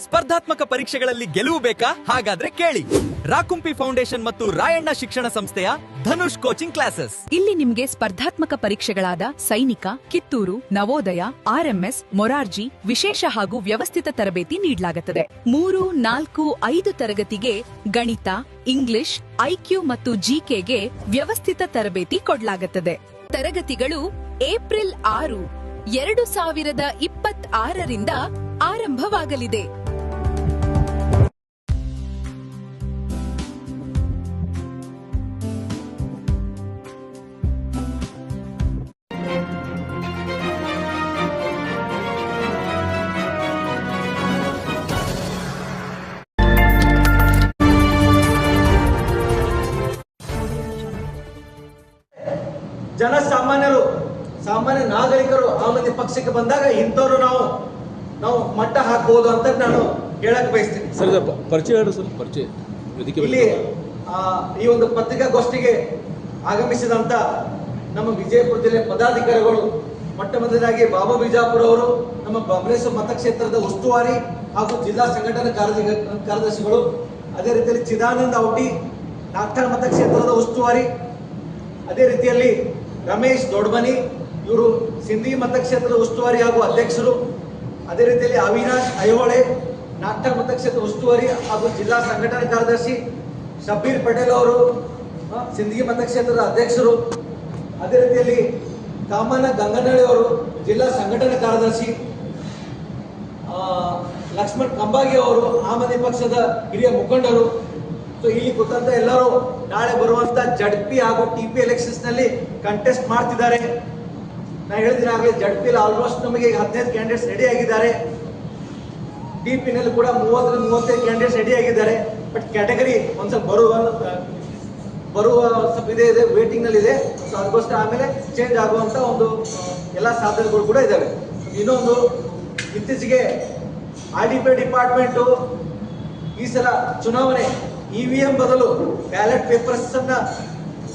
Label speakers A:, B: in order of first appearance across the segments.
A: ಸ್ಪರ್ಧಾತ್ಮಕ ಪರೀಕ್ಷೆಗಳಲ್ಲಿ ಗೆಲುವು ಬೇಕಾ? ಹಾಗಾದ್ರೆ ಕೇಳಿ ರಾಕುಂಪಿ ಫೌಂಡೇಶನ್ ಮತ್ತು ರಾಯಣ್ಣ ಶಿಕ್ಷಣ ಸಂಸ್ಥೆಯ ಧನುಷ್ ಕೋಚಿಂಗ್ ಕ್ಲಾಸಸ್.
B: ಇಲ್ಲಿ ನಿಮ್ಗೆ ಸ್ಪರ್ಧಾತ್ಮಕ ಪರೀಕ್ಷೆಗಳಾದ ಸೈನಿಕ, ಕಿತ್ತೂರು, ನವೋದಯ, ಆರ್ಎಂಎಸ್, ಮೊರಾರ್ಜಿ ವಿಶೇಷ ಹಾಗೂ ವ್ಯವಸ್ಥಿತ ತರಬೇತಿ ನೀಡಲಾಗುತ್ತದೆ. 3, 4, 5 ತರಗತಿಗೆ ಗಣಿತ, ಇಂಗ್ಲಿಷ್, ಐಕ್ಯೂ ಮತ್ತು ಜಿಕೆಗೆ ವ್ಯವಸ್ಥಿತ ತರಬೇತಿ ಕೊಡಲಾಗುತ್ತದೆ. ತರಗತಿಗಳು ಏಪ್ರಿಲ್ 6, 2026ರಿಂದ ಆರಂಭವಾಗಲಿದೆ.
C: ಜನಸಾಮಾನ್ಯರು, ಸಾಮಾನ್ಯ ನಾಗರಿಕರು ಆಮ್ ಆದ್ಮಿ ಪಕ್ಷಕ್ಕೆ ಬಂದಾಗ ಇಂಥವ್ರು ನಾವು ಮಟ್ಟ ಹಾಕಬಹುದು ಅಂತ ನಾನು ಹೇಳಕ್ ಬಯಸ್ತೀನಿ.
D: ಸರ್ ಪರಿಚಯ ಹೇಳಿ ಸರ್. ಪರಿಚಯ
C: ಇಲ್ಲಿ ಈ ಒಂದು ಪತ್ರಿಕಾಗೋಷ್ಠಿಗೆ ಆಗಮಿಸಿದಂತ ನಮ್ಮ ವಿಜಯಪುರ ಜಿಲ್ಲೆ ಪದಾಧಿಕಾರಿಗಳು, ಮೊಟ್ಟ ಮೊದಲಾಗಿ ಬಾಬಾ ಬಿಜಾಪುರ ಅವರು, ನಮ್ಮ ಬಬಲೇಶ್ವರ ಮತಕ್ಷೇತ್ರದ ಉಸ್ತುವಾರಿ ಹಾಗೂ ಜಿಲ್ಲಾ ಸಂಘಟನಾ ಕಾರ್ಯದರ್ಶಿಗಳು, ಅದೇ ರೀತಿಯಲ್ಲಿ ಚಿದಾನಂದ ಔಟಿ ನಾಗ್ಠಾಣ ಮತಕ್ಷೇತ್ರದ ಉಸ್ತುವಾರಿ, ಅದೇ ರೀತಿಯಲ್ಲಿ ರಮೇಶ್ ದೊಡ್ಮನಿ ಇವರು ಸಿಂಧಿ ಮತಕ್ಷೇತ್ರದ ಉಸ್ತುವಾರಿ ಹಾಗೂ ಅಧ್ಯಕ್ಷರು, ಅದೇ ರೀತಿಯಲ್ಲಿ ಅವಿನಾಶ್ ಐಹೊಳೆ ನಾಗ್ಠಾಣ ಮತಕ್ಷೇತ್ರದ ಉಸ್ತುವಾರಿ ಹಾಗೂ ಜಿಲ್ಲಾ ಸಂಘಟನಾ ಕಾರ್ಯದರ್ಶಿ, ಶಬ್ಬೀರ್ ಪಟೇಲ್ ಅವರು ಸಿಂಧಿ ಮತಕ್ಷೇತ್ರದ ಅಧ್ಯಕ್ಷರು, ಅದೇ ರೀತಿಯಲ್ಲಿ ಕಾಮನ ಗಂಗನಹಳ್ಳಿ ಅವರು ಜಿಲ್ಲಾ ಸಂಘಟನಾ ಕಾರ್ಯದರ್ಶಿ, ಲಕ್ಷ್ಮಣ್ ಕಂಬಾಗಿ ಅವರು ಆಮ್ ಆದ್ಮಿ ಪಕ್ಷದ ಹಿರಿಯ ಮುಖಂಡರು. ಸೊ ಇಲ್ಲಿ ಕೂತಂತ ಎಲ್ಲರೂ ನಾಳೆ ಬರುವಂತ ಜಡ್ಪಿ ಹಾಗೂ ಟಿಪಿ ಎಲೆಕ್ಷನ್ಸ್ ನಲ್ಲಿ ಕಂಟೆಸ್ಟ್ ಮಾಡ್ತಿದ್ದಾರೆ. ನಾ ಹೇಳಿದ್ರೆ ಆಗಲೇ ಜಡ್ಪಿಲಿ ಆಲ್ಮೋಸ್ಟ್ ನಮಗೆ 15 ಕ್ಯಾಂಡಿಡೇಟ್ಸ್ ರೆಡಿ ಆಗಿದ್ದಾರೆ. ಟಿಪಿ ನಲ್ಲಿ ಕೂಡ 30-35 ಕ್ಯಾಂಡಿಡೇಟ್ಸ್ ರೆಡಿ ಆಗಿದ್ದಾರೆ. ಬಟ್ ಕ್ಯಾಟಗರಿ ಒಂದ್ ಸ್ವಲ್ಪ ಬರುವ ಸ್ವಲ್ಪ ಇದೆ ವೇಟಿಂಗ್ ನಲ್ಲಿ ಇದೆ. ಸೊ ಅದಕ್ಕೋಸ್ಕರ ಆಮೇಲೆ ಚೇಂಜ್ ಆಗುವಂತ ಒಂದು ಎಲ್ಲಾ ಸಾಧ್ಯತೆಗಳು ಕೂಡ ಇದಾವೆ. ಇನ್ನೊಂದು, ಇತ್ತೀಚೆಗೆ RDP ಡಿಪಾರ್ಟ್ಮೆಂಟ್ ಈ ಸಲ ಚುನಾವಣೆ EVM ಬದಲು ಬ್ಯಾಲೆಟ್ ಪೇಪರ್ಸ್ ಅನ್ನ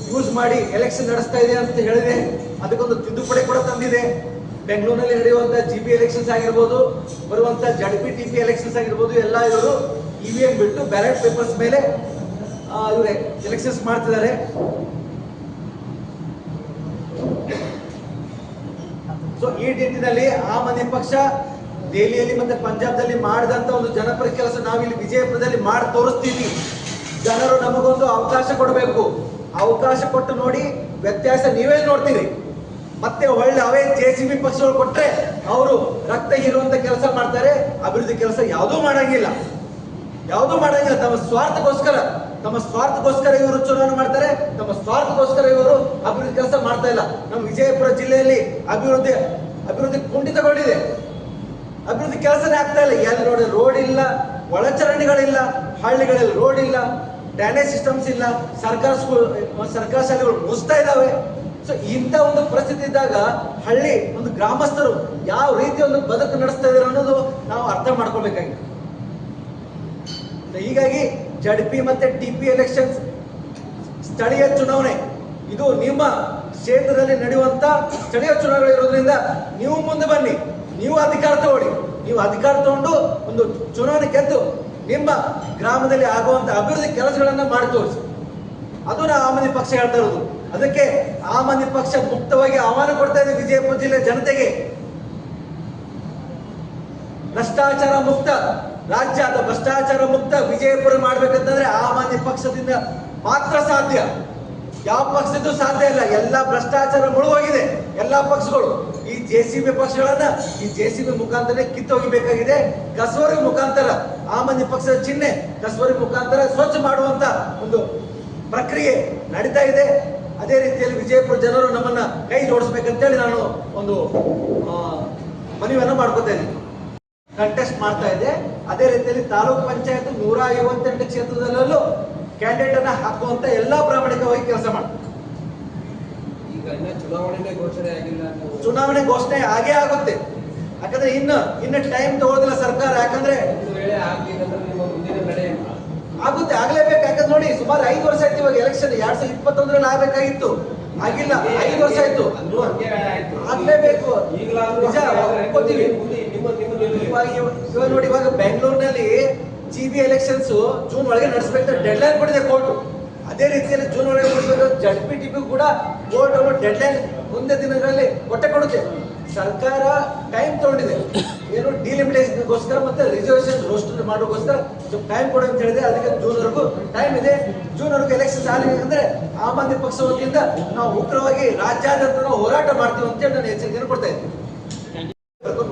C: ಯೂಸ್ ಮಾಡಿ ಎಲೆಕ್ಷನ್ ನಡೆಸ್ತಾ ಇದೆ ಅಂತ ಹೇಳಿದೆ. ಅದಕ್ಕೊಂದು ತಿದ್ದುಪಡಿ ಕೂಡ ತಂದಿದೆ. ಬೆಂಗಳೂರಿನಲ್ಲಿ ನಡೆಯುವಂತ GB ಎಲೆಕ್ಷನ್ಸ್ ಆಗಿರ್ಬೋದು, ಬರುವಂತ ಜಡ್ಪಿ TP ಎಲೆಕ್ಷನ್ಸ್ ಆಗಿರ್ಬೋದು, ಎಲ್ಲ ಇವರು EVM ಬಿಟ್ಟು ಬ್ಯಾಲೆಟ್ ಪೇಪರ್ಸ್ ಮೇಲೆ ಇವರು ಎಲೆಕ್ಷನ್ಸ್ ಮಾಡ್ತಿದ್ದಾರೆ. ಸೊ ಈ ನಿಟ್ಟಿನಲ್ಲಿ ಆಮ್ ಆದ್ಮಿ ಪಕ್ಷ ದೆಹಲಿಯಲ್ಲಿ ಮತ್ತೆ ಪಂಜಾಬ್ದಲ್ಲಿ ಮಾಡಿದಂತ ಒಂದು ಜನಪರ ಕೆಲಸ ನಾವಿಲ್ಲಿ ವಿಜಯಪುರದಲ್ಲಿ ಮಾಡಿ ತೋರಿಸ್ತೀವಿ. ಜನರು ನಮಗೊಂದು ಅವಕಾಶ ಕೊಡಬೇಕು. ಅವಕಾಶ ಕೊಟ್ಟು ನೋಡಿ, ವ್ಯತ್ಯಾಸ ನೀವೇ ನೋಡ್ತೀರಿ. ಮತ್ತೆ ಒಳ್ಳೆ ಅವೇ JCB ಪಕ್ಷಗಳು ಕೊಟ್ರೆ ಅವರು ರಕ್ತ ಹೀರುವಂತ ಕೆಲಸ ಮಾಡ್ತಾರೆ. ಅಭಿವೃದ್ಧಿ ಕೆಲಸ ಯಾವುದೂ ಮಾಡಂಗಿಲ್ಲ. ತಮ್ಮ ಸ್ವಾರ್ಥಕ್ಕೋಸ್ಕರ ಇವರು ಚುನಾವಣೆ ಮಾಡ್ತಾರೆ. ತಮ್ಮ ಸ್ವಾರ್ಥಕ್ಕೋಸ್ಕರ ಇವರು ಅಭಿವೃದ್ಧಿ ಕೆಲಸ ಮಾಡ್ತಾ ಇಲ್ಲ. ನಮ್ಮ ವಿಜಯಪುರ ಜಿಲ್ಲೆಯಲ್ಲಿ ಅಭಿವೃದ್ಧಿ ಕುಂಠಿತಗೊಂಡಿದೆ. ಅಭಿವೃದ್ಧಿ ಕೆಲಸನೇ ಆಗ್ತಾ ಇಲ್ಲ. ಎಲ್ಲಿ ನೋಡಿ ರೋಡ್ ಇಲ್ಲ, ಒಳಚರಂಡಿಗಳಿಲ್ಲ, ಹಳ್ಳಿಗಳಲ್ಲಿ ರೋಡ್ ಇಲ್ಲ, ಡ್ರೈನೇಜ್ ಸಿಸ್ಟಮ್ಸ್ ಇಲ್ಲ, ಸರ್ಕಾರ ಶಾಲೆಗಳು ಮುಗಿಸ್ತಾ ಇದ್ದಾವೆ. ಸೊ ಇಂಥ ಒಂದು ಪರಿಸ್ಥಿತಿ ಇದ್ದಾಗ ಹಳ್ಳಿ ಒಂದು ಗ್ರಾಮಸ್ಥರು ಯಾವ ರೀತಿ ಒಂದು ಬದುಕು ನಡೆಸ್ತಾ ಇದ್ದಾರೆ ಅನ್ನೋದು ನಾವು ಅರ್ಥ ಮಾಡ್ಕೊಳ್ಬೇಕಾಗಿದೆ. ಹೀಗಾಗಿ ಜಡ್ಪಿ ಮತ್ತೆ TP ಎಲೆಕ್ಷನ್ಸ್ ಸ್ಥಳೀಯ ಚುನಾವಣೆ, ಇದು ನಿಮ್ಮ ಕ್ಷೇತ್ರದಲ್ಲಿ ನಡೆಯುವಂತ ಸ್ಥಳೀಯ ಚುನಾವಣೆ ಇರೋದ್ರಿಂದ ನೀವು ಮುಂದೆ ಬನ್ನಿ, ನೀವು ಅಧಿಕಾರ ತಗೊಂಡು ಒಂದು ಚುನಾವಣೆ ಗೆದ್ದು ನಿಮ್ಮ ಗ್ರಾಮದಲ್ಲಿ ಆಗುವಂತ ಅಭಿವೃದ್ಧಿ ಕೆಲಸಗಳನ್ನ ಮಾಡಿ ತೋರಿಸಿ. ಅದು ನಾ ಆಮ್ ಆದ್ಮಿ ಪಕ್ಷ ಹೇಳ್ತಾ ಇರೋದು. ಅದಕ್ಕೆ ಆಮ್ ಆದ್ಮಿ ಪಕ್ಷ ಮುಕ್ತವಾಗಿ ಆಹ್ವಾನ ಕೊಡ್ತಾ ಇದೆ ವಿಜಯಪುರ ಜಿಲ್ಲೆ ಜನತೆಗೆ. ಭ್ರಷ್ಟಾಚಾರ ಮುಕ್ತ ರಾಜ್ಯ ಅಥವಾ ಭ್ರಷ್ಟಾಚಾರ ಮುಕ್ತ ವಿಜಯಪುರ ಮಾಡ್ಬೇಕಂತಂದ್ರೆ ಆಮ್ ಆದ್ಮಿ ಪಕ್ಷದಿಂದ ಮಾತ್ರ ಸಾಧ್ಯ. ಯಾವ ಪಕ್ಷದ್ದು ಸಾಧ್ಯ ಇಲ್ಲ. ಎಲ್ಲ ಭ್ರಷ್ಟಾಚಾರ ಮುಳುಗೋಗಿದೆ ಎಲ್ಲಾ ಪಕ್ಷಗಳು. ಈ JCB ಪಕ್ಷಗಳನ್ನ JCB ಮುಖಾಂತರ ಕಿತ್ತೋಗಿಬೇಕಾಗಿದೆ. ಕಸಬರಿ ಮುಖಾಂತರ ಆಮ್ ಆದ್ಮಿ ಪಕ್ಷದ ಚಿಹ್ನೆ ಕಸಬರಿ ಮುಖಾಂತರ ಸ್ವಚ್ಛ ಮಾಡುವಂತ ಒಂದು ಪ್ರಕ್ರಿಯೆ ನಡೀತಾ ಇದೆ. ಅದೇ ರೀತಿಯಲ್ಲಿ ವಿಜಯಪುರ ಜನರು ನಮ್ಮನ್ನ ಕೈ ಜೋಡಿಸ್ಬೇಕಂತೇಳಿ ನಾನು ಒಂದು ಮನವಿಯನ್ನ ಮಾಡ್ಕೊತೇನೆ. ಕಂಟೆಸ್ಟ್ ಮಾಡ್ತಾ ಇದೆ. ಅದೇ ರೀತಿಯಲ್ಲಿ ತಾಲೂಕ್ ಪಂಚಾಯತ್ 158 ಕ್ಷೇತ್ರದಲ್ಲೂ ಕ್ಯಾಂಡಿಡೇಟ್ ಅನ್ನ ಹಾಕುವಂತ ಎಲ್ಲಾ ಪ್ರಾಮಾಣಿಕವಾಗಿ ಕೆಲಸ ಮಾಡ್ತಾರೆ. ಚುನಾವಣೆ ಘೋಷಣೆ ಆಗೇ ಆಗುತ್ತೆ. ಯಾಕಂದ್ರೆ ಇನ್ನು ಟೈಮ್ ತಗೊಳ್ಳೋದಿಲ್ಲ ಸರ್ಕಾರ. ಯಾಕಂದ್ರೆ ಆಗುತ್ತೆ, ಆಗ್ಲೇಬೇಕು. ಯಾಕಂದ್ರೆ ನೋಡಿ, ಸುಮಾರು 5 ವರ್ಷ ಆಯ್ತು. ಇವಾಗ ಎಲೆಕ್ಷನ್ 2021ರಲ್ಲಿ ಆಗ್ಬೇಕಾಗಿತ್ತು, ಆಗಿಲ್ಲ. 5 ವರ್ಷ ಆಯ್ತು, ಆಗ್ಲೇಬೇಕು. ನಿಜ ಒಪ್ಕೋತೀವಿ. ಇವಾಗ ನೋಡಿ, ಇವಾಗ ಬೆಂಗಳೂರಿನಲ್ಲಿ CB ಎಲೆಕ್ಷನ್ಸ್ ಜೂನ್ ಒಳಗೆ ನಡೆಸಬೇಕು ಡೆಡ್ಲೈನ್ ಕೊಟ್ಟಿದೆ ಕೋರ್ಟ್. ಅದೇ ರೀತಿಯಲ್ಲಿ ಜೂನ್ ಒಳಗೆ ನಡೆಸಬೇಕು. ZPTP ಕೂಡ ಕೋರ್ಟ್ ಅವರು ಡೆಡ್ಲೈನ್ ಮುಂದೆ ದಿನಗಳಲ್ಲಿ ಕೊಡುತ್ತೆ. ಸರ್ಕಾರ ಟೈಮ್ ತಗೊಂಡಿದೆ, ಏನು ಡಿಲಿಮಿಟೇಷನ್ಗೋಸ್ಕರ ಮತ್ತೆ ರಿಸರ್ವೇಷನ್ ರೋಸ್ಟರ್ ಮಾಡೋಕ್ಕೋಸ್ಕರ ಟೈಮ್ ಕೊಡು ಅಂತ ಹೇಳಿದೆ. ಅದಕ್ಕೆ ಜೂನ್ವರೆಗೂ ಟೈಮ್ ಇದೆ. ಜೂನ್ವರೆಗೂ ಎಲೆಕ್ಷನ್ ಆಗಲಿ ಅಂದ್ರೆ ಆಮ್ ಆದ್ಮಿ ಪಕ್ಷ ವತಿಯಿಂದ ನಾವು ಉಗ್ರವಾಗಿ ರಾಜ್ಯಾದ್ಯಂತ ನಾವು ಹೋರಾಟ ಮಾಡ್ತೀವಿ ಅಂತೇಳಿ ನಾನು ಎಚ್ಚರಿಕೆಯನ್ನು ಕೊಡ್ತಾ ಇದ್ದೀನಿ.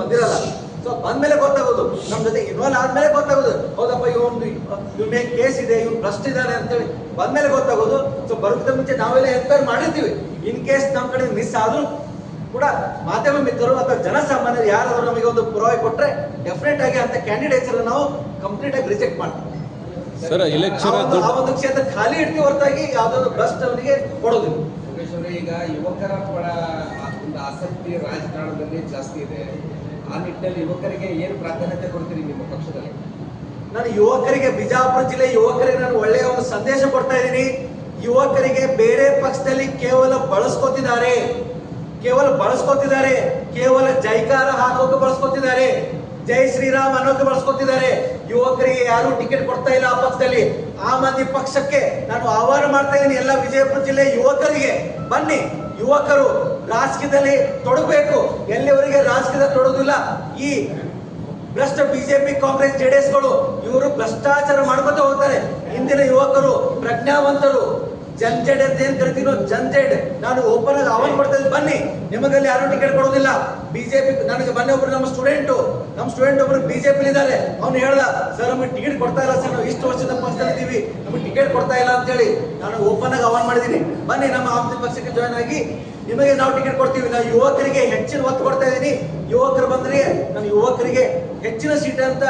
C: ಬಂದಿರಲ್ಲ, ಸೊ ಬಂದ್ಮೇಲೆ ಗೊತ್ತಾಗೋದು, ನಮ್ ಜೊತೆ ಇನ್ವಾಲ್ವ್ ಆದ್ಮೇಲೆ ಗೊತ್ತಾಗೋದು, ಹೌದಪ್ಪ ಇವ್ನ ಮೇಲೆ ಕೇಸ್ ಇದೆ, ಇವ್ನು ಭ್ರಷ್ಟ ಇದ್ದಾನೆ ಅಂತೇಳಿ ಬಂದ್ಮೇಲೆ ಗೊತ್ತಾಗೋದು. ಸೊ ಬರೋದಕ್ಕೆ ಮುಂಚೆ ನಾವೆಲ್ಲ ಎನ್ಕ್ವೈರಿ ಮಾಡಿರ್ತೀವಿ. ಇನ್ ಕೇಸ್ ನಮ್ಮ ಕಡೆ ಮಿಸ್ ಆದ್ರೂ ಕೂಡ ಮಾಧ್ಯಮ ಮಿತ್ರರು ಅಥವಾ ಜನಸಾಮಾನ್ಯರು ಯಾರಾದ್ರೂ ನಮಗೆ ಒಂದು ಪುರಾವೆ ಕೊಟ್ರೆ ಡೆಫಿನೆಟ್ ಆಗಿ ಅಂತ ಕ್ಯಾಂಡಿಡೇಟ್ಸ್ ನಾವು ಕಂಪ್ಲೀಟ್ ಆಗಿ ರಿಜೆಕ್ಟ್ ಮಾಡ್ತೀವಿ.
D: ಸರ್ ಎಲೆಕ್ಷನ್
C: ಆ ಒಂದು ಕ್ಷೇತ್ರ ಖಾಲಿ ಇಡ್ತೀವಿ ಹೊರತಾಗಿ ಯಾವ್ದಾದ್ರು ಭ್ರಷ್ಟ ಅವನಿಗೆ ಕೊಡೋದಿಲ್ಲ.
E: ಈಗ ಯುವಕರ ಪರ ಒಂದು ಆಸಕ್ತಿ ರಾಜಕಾರಣದಲ್ಲಿ ಜಾಸ್ತಿ ಇದೆ. ಆ ನಿಟ್ಟಿನಲ್ಲಿ ಯುವಕರಿಗೆ ಏನು ಪ್ರಾಧಾನ್ಯತೆ ಕೊಡ್ತೀರಿ ನಿಮ್ಮ ಪಕ್ಷದಲ್ಲಿ?
C: ನಾನು ಯುವಕರಿಗೆ, ಬಿಜಾಪುರ ಜಿಲ್ಲೆ ಯುವಕರಿಗೆ ನಾನು ಒಳ್ಳೆಯ ಒಂದು ಸಂದೇಶ ಕೊಡ್ತಾ ಇದ್ದೀನಿ. ಯುವಕರಿಗೆ ಬೇರೆ ಪಕ್ಷದಲ್ಲಿ ಕೇವಲ ಬಳಸ್ಕೊತಿದ್ದಾರೆ, ಕೇವಲ ಜೈಕಾರ ಹಾಕೋಕೆ ಬಳಸ್ಕೊತಿದ್ದಾರೆ, ಜೈ ಶ್ರೀರಾಮ್ ಅನ್ನೋಕೆ ಬಳಸ್ಕೊತಿದ್ದಾರೆ. ಯುವಕರಿಗೆ ಯಾರು ಟಿಕೆಟ್ ಕೊಡ್ತಾ ಇಲ್ಲ ಆ ಪಕ್ಷದಲ್ಲಿ. ಆಮ್ ಆದ್ಮಿ ಪಕ್ಷಕ್ಕೆ ನಾನು ಆಹ್ವಾನ ಮಾಡ್ತಾ ಇದ್ದೀನಿ, ಎಲ್ಲ ವಿಜಯಪುರ ಜಿಲ್ಲೆ ಯುವಕರಿಗೆ, ಬನ್ನಿ ಯುವಕರು ರಾಜಕೀಯದಲ್ಲಿ ತೊಡಗಬೇಕು. ಎಲ್ಲಿವರೆಗೆ ರಾಜಕೀಯದಲ್ಲಿ ತೊಡಗುದಿಲ್ಲ ಈ ಭ್ರಷ್ಟ ಬಿಜೆಪಿ ಕಾಂಗ್ರೆಸ್ JDS ಗಳು ಇವರು ಭ್ರಷ್ಟಾಚಾರ ಮಾಡ್ಕೊತ ಹೋಗ್ತಾರೆ. ಇಂದಿನ ಯುವಕರು ಪ್ರಜ್ಞಾವಂತರು, ಜನಜೆಡ್ ಅಂತ ಏನ್ ಕರಿತೀನೋ ಜನಜೆಡ್, ನಾನು ಓಪನ್ ಆಗಿ ಆಹ್ವಾನ ಕೊಡ್ತಾ ಇದ್ದೀನಿ, ಬನ್ನಿ. ನಿಮಗಲ್ಲಿ ಯಾರು ಟಿಕೆಟ್ ಕೊಡೋದಿಲ್ಲ. ಬಿಜೆಪಿ ನನಗೆ ಮೊನ್ನೆ ಒಬ್ರು ನಮ್ಮ ಸ್ಟೂಡೆಂಟ್ ಒಬ್ರು ಬಿಜೆಪಿ ಇದ್ದಾರೆ. ಅವ್ನು ಹೇಳ್ದ, ಸರ್ ನಮಗೆ ಟಿಕೆಟ್ ಕೊಡ್ತಾ ಇಲ್ಲ ಸರ್, ನಾವು ಇಷ್ಟು ವರ್ಷದ ಪಕ್ಷದಲ್ಲಿ ಇದ್ದೀವಿ, ನಮಗೆ ಟಿಕೆಟ್ ಕೊಡ್ತಾ ಇಲ್ಲ ಅಂತ ಹೇಳಿ. ನಾನು ಓಪನ್ ಆಗಿ ಆಹ್ವಾನ ಮಾಡಿದ್ದೀನಿ, ಬನ್ನಿ ನಮ್ಮ ಆಮ್ ಪಕ್ಷಕ್ಕೆ ಜಾಯ್ನ್ ಆಗಿ, ನಿಮಗೆ ನಾವು ಟಿಕೆಟ್ ಕೊಡ್ತೀವಿ. ನಾವು ಯುವಕರಿಗೆ ಹೆಚ್ಚಿನ ಒತ್ತು ಕೊಡ್ತಾ ಇದ್ದೀನಿ. ಯುವಕರು ಬಂದ್ರೆ ನಾನು ಯುವಕರಿಗೆ ಹೆಚ್ಚಿನ ಸೀಟ್ ಅಂತ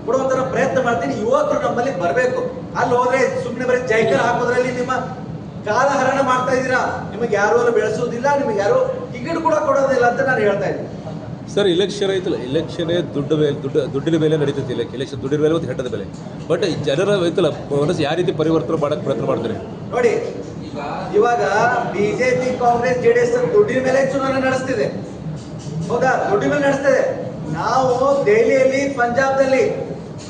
C: ಕೊಡುವಂತ ಪ್ರಯತ್ನ ಮಾಡ್ತೀನಿ. ಯುವಕರು ನಮ್ಮಲ್ಲಿ ಬರಬೇಕು. ಅಲ್ಲಿ ಹೋದ್ರೆ ಸುಮ್ಮನೆ ಬರೀ ಜೈಕರ್ ಹಾಕೋದ್ರಲ್ಲಿ ನಿಮ್ಮ ಕಾಲಹರಣ ಮಾಡ್ತಾ ಇದ್ದೀರಾ. ನಿಮಗೆ ಯಾರು ಅಲ್ಲ ಬೆಳೆಸುವುದಿಲ್ಲ, ನಿಮಗೆ ಯಾರು ಟಿಕೆಟ್ ಕೂಡ ಕೊಡೋದಿಲ್ಲ ಅಂತ ನಾನು ಹೇಳ್ತಾ ಇದ್ದೀನಿ.
D: ಸರ್ ಎಲೆಕ್ಷನ್ ಐತಲ್ಲ, ಎಲೆಕ್ಷನ್ ದುಡ್ಡಿನ ಮೇಲೆ ನಡೀತೈತಿ. ಎಲೆಕ್ಷನ್ ದುಡ್ಡಿನ ಮೇಲೆ ಮತ್ತು ಹೆಟ್ಟದ ಬೆಲೆ. ಬಟ್ ಜನರ ಐತಲ್ಲ ಮನಸ್ಸು ಯಾವ ರೀತಿ ಪರಿವರ್ತನೆ ಮಾಡಕ್ಕೆ ಪ್ರಯತ್ನ ಮಾಡ್ತಾರೆ
C: ನೋಡಿ. ಇವಾಗ ಬಿಜೆಪಿ ಕಾಂಗ್ರೆಸ್ JDS ದುಡ್ಡಿನ ಮೇಲೆ ಚುನಾವಣೆ ನಡೆಸ್ತಿದೆ, ಹೌದಾ? ದುಡ್ಡಿನ ಮೇಲೆ ನಡೆಸ್ತಿದೆ. ನಾವು ದೆಹಲಿಯಲ್ಲಿ, ಪಂಜಾಬ್ದಲ್ಲಿ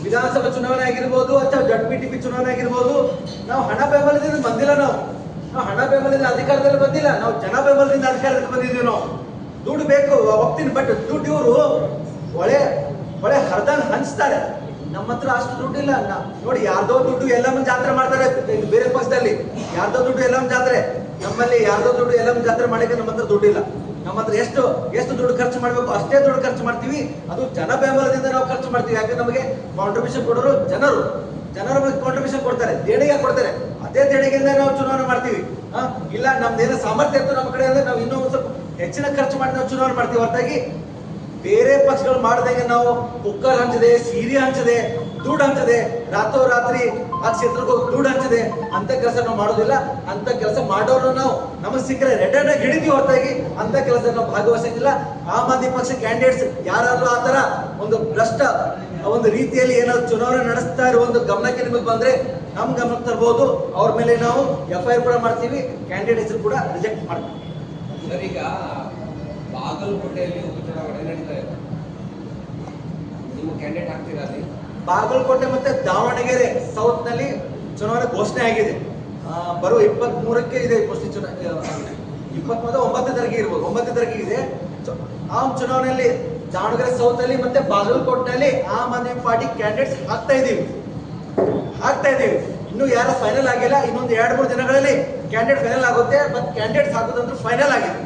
C: ವಿಧಾನಸಭಾ ಚುನಾವಣೆ ಆಗಿರ್ಬೋದು ಅಥವಾ ZPTP ಚುನಾವಣೆ ಆಗಿರ್ಬೋದು, ನಾವು ಹಣ ಬೆಂಬಲದಿಂದ ಬಂದಿಲ್ಲ. ನಾವು ಹಣ ಬೆಂಬಲದಿಂದ ಅಧಿಕಾರದಲ್ಲಿ ಬಂದಿಲ್ಲ, ನಾವು ಜನ ಬೆಂಬಲದಿಂದ ಅಧಿಕಾರಕ್ಕೆ ಬಂದಿದ್ದೀವಿ. ನಾವು ದುಡ್ಡು ಬೇಕು ಹೋಗ್ತೀನಿ, ಬಟ್ ದುಡ್ಡು ಇವರು ಒಳ್ಳೆ ಹರಿದಂಗ್ ಹಂಚ್ತಾರೆ. ನಮ್ಮ ಹತ್ರ ಅಷ್ಟು ದುಡ್ಡಿಲ್ಲ. ನೋಡಿ, ಯಾರ್ದೋ ದುಡ್ಡು ಎಲ್ಲಮ್ಮ ಜಾತ್ರೆ ಮಾಡ್ತಾರೆ ಬೇರೆ ಪಕ್ಷದಲ್ಲಿ, ಯಾರ್ದೋ ದುಡ್ಡು ಎಲ್ಲಮ್ಮ ಜಾತ್ರೆ. ನಮ್ಮಲ್ಲಿ ಯಾರ್ದೋ ದುಡ್ಡು ಎಲ್ಲಮ್ಮ ಜಾತ್ರೆ ಮಾಡಕ್ಕೆ ನಮ್ಮ ಹತ್ರ ದುಡ್ಡಿಲ್ಲ. ನಮ್ಮ ಹತ್ರ ಎಷ್ಟು ದುಡ್ಡು ಖರ್ಚು ಮಾಡಬೇಕು ಅಷ್ಟೇ ದುಡ್ಡು ಖರ್ಚು ಮಾಡ್ತೀವಿ. ಅದು ಜನ ಬೆಂಬಲದಿಂದ ನಾವು ಖರ್ಚು ಮಾಡ್ತೀವಿ. ಯಾಕೆ ನಮಗೆ ಕಾಂಟ್ರಿಬ್ಯೂಷನ್ ಕೊಡೋರು ಜನರು ಕಾಂಟ್ರಿಬ್ಯೂಷನ್ ಕೊಡ್ತಾರೆ, ದೇಣಿಗೆ ಕೊಡ್ತಾರೆ. ಅದೇ ದೇಣಿಗೆಯಿಂದ ನಾವು ಚುನಾವಣೆ ಮಾಡ್ತೀವಿ. ಇಲ್ಲ ನಮ್ದೇನೋ ಸಾಮರ್ಥ್ಯ ಇತ್ತು ನಮ್ಮ ಕಡೆ ಅಂದ್ರೆ ನಾವು ಇನ್ನೂ ಸ್ವಲ್ಪ ಹೆಚ್ಚಿನ ಖರ್ಚು ಮಾಡಿ ನಾವು ಚುನಾವಣೆ ಮಾಡ್ತೀವಿ ಹೊರತಾಗಿ ಬೇರೆ ಪಕ್ಷಗಳು ಮಾಡಿದಂಗೆ ನಾವು ಕುಕ್ಕರ್ ಹಂಚದೆ, ಸೀರೆ ಹಂಚದೆ, ದುಡ್ಡು ಹಂಚದೆ, ರಾತ್ರೋರಾತ್ರಿ ಆ ಕ್ಷೇತ್ರಕ್ಕೆ ಹೋಗಿ ದುಡ್ಡು ಹಂಚದೆ ಅಂತ ಕೆಲಸ ನಾವು ಮಾಡೋದಿಲ್ಲ. ಅಂತ ಕೆಲಸ ಮಾಡೋರು ನಾವು ನಮಗೆ ಸಿಕ್ಕರೆ ರೆಡ್ ಹಿಡಿತೀವಿ ಹೊರತಾಗಿ ಅಂತ ಕೆಲಸ ನಾವು ಭಾಗವಹಿಸಂಗಿಲ್ಲ. ಆಮ್ ಆದ್ಮಿ ಪಕ್ಷ ಕ್ಯಾಂಡಿಡೇಟ್ಸ್ ಯಾರಾದ್ರೂ ಆ ತರ ಒಂದು ಭ್ರಷ್ಟ ಒಂದು ರೀತಿಯಲ್ಲಿ ಏನಾದ್ರು ಚುನಾವಣೆ ನಡೆಸ್ತಾ ಇರೋ ಒಂದು ಗಮನಕ್ಕೆ ನಿಮಗೆ ಬಂದ್ರೆ ನಮ್ ಗಮನಕ್ಕೆ ತರಬಹುದು. ಅವ್ರ ಮೇಲೆ ನಾವು FIR ಕೂಡ ಮಾಡ್ತೀವಿ, ಕ್ಯಾಂಡಿಡೇಟ್ಸ್ ಕೂಡ ರಿಜೆಕ್ಟ್ ಮಾಡ್ತೀವಿ.
E: ಸರ್, ಈಗ ಬಾಗಲಕೋಟೆಯಲ್ಲಿ ಉಪಚುನಾವಣೆ ನಡೀತಾ ಇದೆ, ನೀವು ಕ್ಯಾಂಡಿಡೇಟ್ ಆಗ್ತೀರಾ ಅಲ್ಲಿ?
C: ಬಾಗಲಕೋಟೆ ಮತ್ತೆ ದಾವಣಗೆರೆ ಸೌತ್ ನಲ್ಲಿ ಚುನಾವಣೆ ಘೋಷಣೆ ಆಗಿದೆ. ಬರುವ 23ಕ್ಕೆ ಇದೆ ಚುನಾವಣೆ. 29 ತಾರೀಕಿಗೆ ಇರ್ಬೋದು, 9 ತಾರೀಕಿಗೆ ಇದೆ. ಆ ಚುನಾವಣೆಯಲ್ಲಿ ದಾವಣಗೆರೆ ಸೌತ್ ಅಲ್ಲಿ ಮತ್ತೆ ಬಾಗಲಕೋಟೆನಲ್ಲಿ ಆಮ್ ಆದ್ಮಿ ಪಾರ್ಟಿ ಕ್ಯಾಂಡಿಡೇಟ್ಸ್ ಹಾಕ್ತಾ ಇದೀವಿ. ಇನ್ನು ಯಾರು ಫೈನಲ್ ಆಗಿಲ್ಲ. ಇನ್ನೊಂದು 2-3 ದಿನಗಳಲ್ಲಿ ಕ್ಯಾಂಡಿಡೇಟ್ ಫೈನಲ್ ಆಗುತ್ತೆ. ಮತ್ತೆ ಕ್ಯಾಂಡಿಡೇಟ್ಸ್ ಹಾಕೋದಂದ್ರೆ ಫೈನಲ್ ಆಗಿದೆ.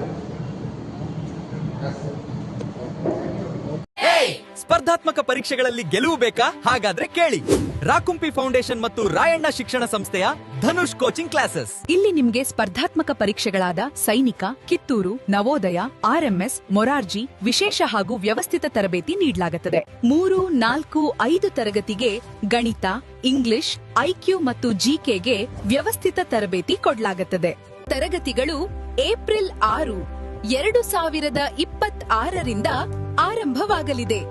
A: ಸ್ಪರ್ಧಾತ್ಮಕ ಪರೀಕ್ಷೆಗಳಲ್ಲಿ ಗೆಲುವು ಬೇಕಾ? ಹಾಗಾದ್ರೆ ಕೇಳಿ, ರಾಕುಂಪಿ ಫೌಂಡೇಶನ್ ಮತ್ತು ರಾಯಣ್ಣ ಶಿಕ್ಷಣ ಸಂಸ್ಥೆಯ ಧನುಷ್ ಕೋಚಿಂಗ್ ಕ್ಲಾಸಸ್.
B: ಇಲ್ಲಿ ನಿಮ್ಗೆ ಸ್ಪರ್ಧಾತ್ಮಕ ಪರೀಕ್ಷೆಗಳಾದ ಸೈನಿಕ, ಕಿತ್ತೂರು, ನವೋದಯ, RMS, ಮೊರಾರ್ಜಿ ವಿಶೇಷ ಹಾಗೂ ವ್ಯವಸ್ಥಿತ ತರಬೇತಿ ನೀಡಲಾಗುತ್ತದೆ. 3, 4, 5 ತರಗತಿಗೆ ಗಣಿತ, ಇಂಗ್ಲಿಷ್, IQ ಮತ್ತು GKಗೆ ವ್ಯವಸ್ಥಿತ ತರಬೇತಿ ಕೊಡಲಾಗುತ್ತದೆ. ತರಗತಿಗಳು ಏಪ್ರಿಲ್ 6, 2026ರಿಂದ ಆರಂಭವಾಗಲಿದೆ.